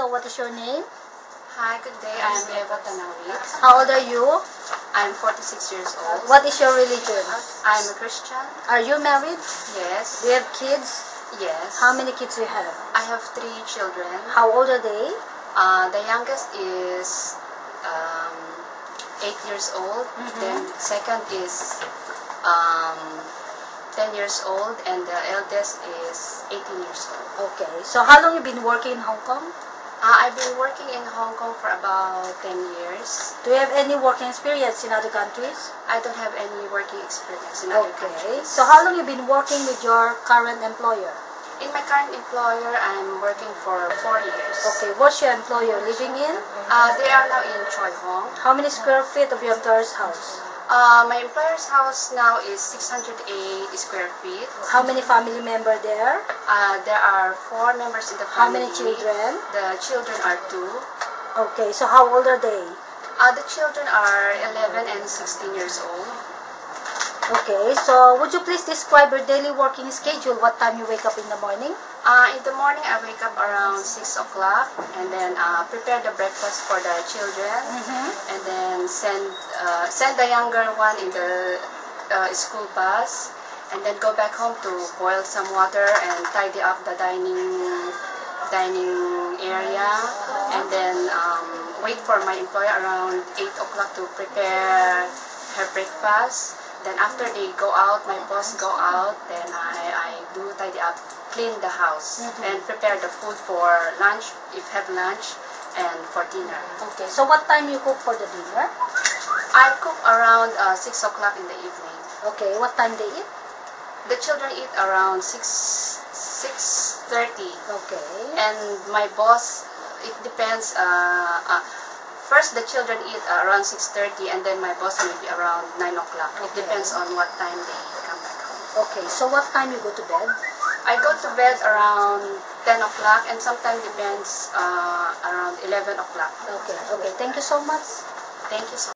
Hello, what is your name? Hi, good day. I'm Eva Tanawit. How old are you? I'm 46 years old. What is your religion? I'm a Christian. Are you married? Yes. Do you have kids? Yes. How many kids do you have? I have 3 children. How old are they? The youngest is 8 years old. Then second is 10 years old, and the eldest is 18 years old. Okay. So how long you been working in Hong Kong? I've been working in Hong Kong for about 10 years. Do you have any working experience in other countries? I don't have any working experience in other Okay. countries. So how long you been working with your current employer? In my current employer, I'm working for 4 years. Okay. What's your employer living in? They are now in Choi Hong. How many square feet of your employer's house? My employer's house now is 608 square feet. How many family members there? There are 4 members in the How family. many children? The children are 2. Okay. So how old are they? The children are 11 and 16 years old. Okay, so would you please describe your daily working schedule? What time you wake up in the morning? In the morning, I wake up around 6 o'clock and then prepare the breakfast for the children, and then send the younger one in the school bus, and then go back home to boil some water and tidy up the dining area, and then wait for my employer around 8 o'clock to prepare her breakfast. Then after they go out, my boss go out, then I do tidy up, clean the house, and prepare the food for lunch, if have lunch, and for dinner. Okay, so what time you cook for the dinner? I cook around 6 o'clock in the evening. Okay, what time they eat? The children eat around 6:30. Okay. And my boss, it depends, first the children eat around 6:30, and then my boss may be around 9 o'clock. It depends on what time they come back home. Okay, so what time you go to bed? I go to bed around 10 o'clock, and sometimes depends around 11 o'clock. Okay, thank you so much. Thank you so much.